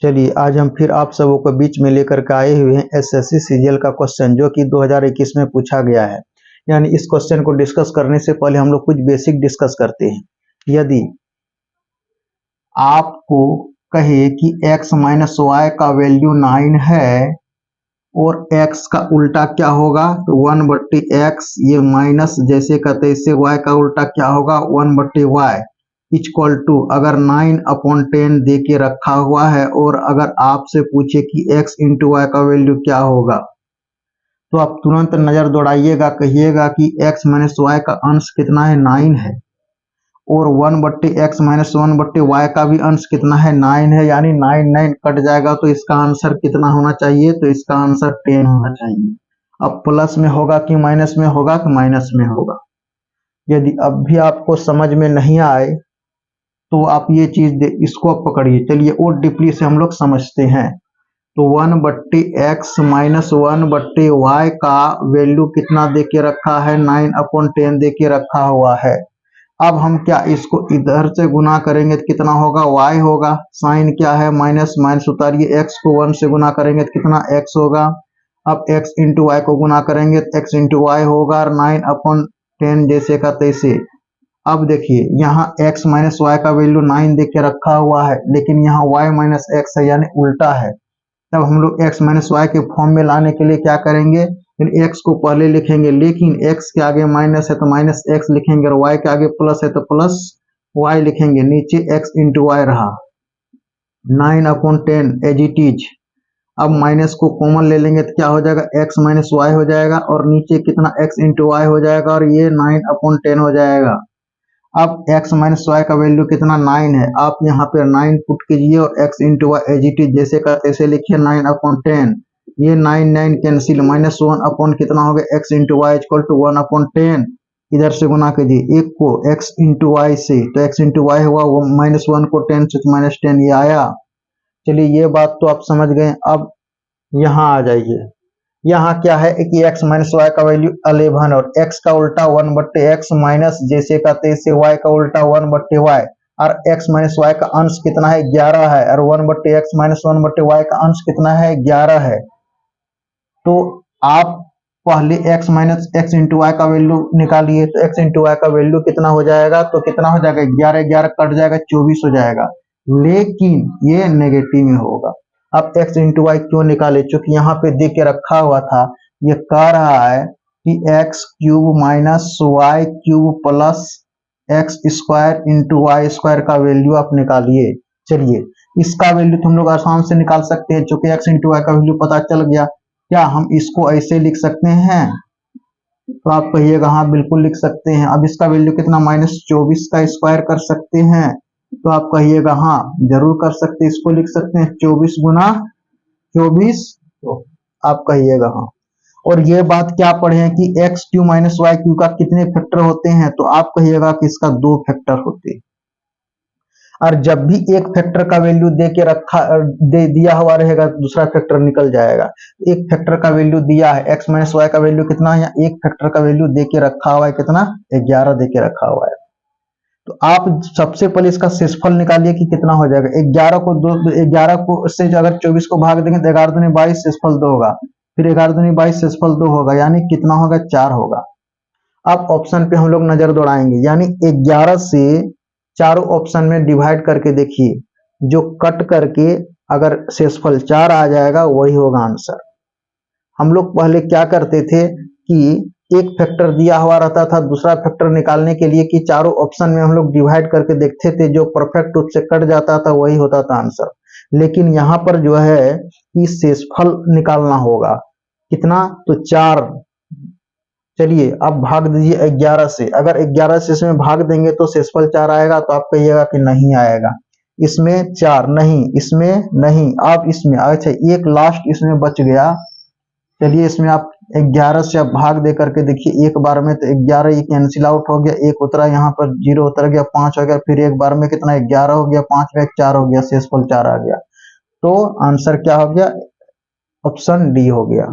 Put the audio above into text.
चलिए आज हम फिर आप सबों को बीच में लेकर के आए हुए हैं एसएससी सीजीएल का क्वेश्चन जो कि 2021 में पूछा गया है। यानी इस क्वेश्चन को डिस्कस करने से पहले हम लोग कुछ बेसिक डिस्कस करते हैं। यदि आपको कहे कि x माइनस वाई का वैल्यू 9 है और x का उल्टा क्या होगा, तो 1/x, ये माइनस जैसे का तैसे, y का उल्टा क्या होगा 1/y इक्वल टू, अगर 9/10 दे के रखा हुआ है और अगर आपसे पूछे कि x इंटू वाई का वैल्यू क्या होगा, तो आप तुरंत नजर दौड़ाइएगा, कहिएगा कि x माइनस वाई का अंश कितना है 9 है और 1/x माइनस 1/y का भी अंश कितना है 9 है, यानी 9 9 कट जाएगा तो इसका आंसर कितना होना चाहिए, तो इसका आंसर 10 होना चाहिए। अब प्लस में होगा कि माइनस में होगा, कि माइनस में होगा। यदि अब भी आपको समझ में नहीं आए तो आप ये चीज इसको आप पकड़िए। चलिए और डीपली से हम लोग समझते हैं। तो 1/x माइनस 1/y का वैल्यू कितना दे के रखा है, 9/10 दे के रखा हुआ है। अब हम क्या इसको इधर से गुना करेंगे तो कितना होगा, y होगा। साइन क्या है, माइनस, माइनस उतारिए, x को 1 से गुना करेंगे तो कितना x होगा। अब x इंटू वाई को गुना करेंगे तो x इंटू वाई होगा, और 9/10 जैसे का तैसे। अब देखिए यहाँ x माइनस वाई का वैल्यू 9 दे के रखा हुआ है, लेकिन यहाँ y माइनस x है, यानी उल्टा है। तब हम लोग x माइनस वाई के फॉर्म में लाने के लिए क्या करेंगे, x को पहले लिखेंगे, लेकिन x के आगे माइनस है तो माइनस x लिखेंगे, और y के आगे प्लस है तो प्लस y लिखेंगे। नीचे x इंटू वाई रहा, 9/10 एज इट इज। अब माइनस को कॉमन ले लेंगे तो क्या हो जाएगा, x माइनस वाई हो जाएगा, और नीचे कितना x इंटू वाई हो जाएगा, और ये 9/10 हो जाएगा। अब x माइनस वाई का वैल्यू कितना 9 है, आप यहाँ पे 9 पुट कीजिए और x into y as it is जैसे का तैसे लिखिए 9/10। ये 9 9 कैंसिल, माइनस 1 अपॉन कितना हो गया, x into y equal to 1/10। इधर से गुना कीजिए एक को x इंटू वाई से, तो x इंटू वाई हुआ माइनस 1 को 10 से, तो माइनस 10 ये आया। चलिए ये बात तो आप समझ गए। अब यहाँ आ जाइए, यहाँ क्या है कि x माइनस वाई का वैल्यू 11 और x का उल्टा 1/x माइनस जैसे का तैसे, y का उल्टा 1/y, और x माइनस वाई का अंश कितना है 11 है, और 1/x माइनस 1/y का अंश कितना है 11 है। तो आप पहले x minus x into y का वैल्यू निकालिए, तो x इंटू वाई का वैल्यू कितना हो जाएगा, तो कितना हो जाएगा 11 11 कट जाएगा 24 हो जाएगा, लेकिन ये नेगेटिव में होगा। अब x इंटू वाई क्यों निकाले, चूंकि यहाँ पे दे के रखा हुआ था, ये कह रहा है कि x cube minus y cube plus x square into y square का वैल्यू आप निकालिए। चलिए इसका वैल्यू तो हम लोग आसान से निकाल सकते हैं, चूंकि x इंटू वाई का वैल्यू पता चल गया। क्या हम इसको ऐसे लिख सकते हैं, तो आप कहिएगा हाँ बिल्कुल लिख सकते हैं। अब इसका वैल्यू कितना, -24 का स्क्वायर कर सकते हैं, तो आप कहिएगा हाँ जरूर कर सकते हैं, इसको लिख सकते हैं 24 गुना 24, तो आप कहिएगा हाँ। और ये बात क्या पढ़े हैं कि x cube minus y cube का कितने फैक्टर होते हैं, तो आप कहिएगा कि इसका 2 फैक्टर होते हैं। और जब भी एक फैक्टर का वैल्यू दे के रखा दिया हुआ रहेगा, दूसरा फैक्टर निकल जाएगा। एक फैक्टर का वैल्यू दिया है, एक्स माइनस वाई का वैल्यू कितना है, एक फैक्टर का वैल्यू दे के रखा हुआ है कितना, 11 दे के रखा हुआ है। तो आप सबसे पहले इसका शेषफल निकालिए कि कितना हो जाएगा। 11 को से अगर 24 को भाग देंगे तो 11 दूनी 22, शेषफल 2 होगा, फिर 11 दूनी 22, शेषफल 2 होगा, यानी कितना होगा 4 होगा। अब ऑप्शन पे हम लोग नजर दौड़ाएंगे, यानी 11 से चारों ऑप्शन में डिवाइड करके देखिए, जो कट करके अगर शेषफल 4 आ जाएगा वही होगा आंसर। हम लोग पहले क्या करते थे कि एक फैक्टर दिया हुआ रहता था, दूसरा फैक्टर निकालने के लिए कि चारों ऑप्शन में हम लोग डिवाइड करके देखते थे, जो परफेक्ट रूप से कट जाता था वही होता था आंसर। लेकिन यहाँ पर जो है कि शेषफल निकालना होगा, कितना, तो 4। चलिए अब भाग दीजिए 11 से, अगर 11 से इसमें भाग देंगे तो शेषफल 4 आएगा, तो आप कहिएगा कि नहीं आएगा। इसमें 4 नहीं, इसमें नहीं, आप इसमें, अच्छा एक लास्ट इसमें बच गया। चलिए इसमें आप 11 से आप भाग दे करके देखिए एक बार में, तो 11 ये कैंसिल आउट हो गया, एक उतरा यहाँ पर 0 उतर गया, 5 हो गया, फिर एक बार में कितना 11 हो गया, 5 में 4 हो गया, शेषफल 4 आ गया। तो आंसर क्या हो गया, ऑप्शन डी हो गया।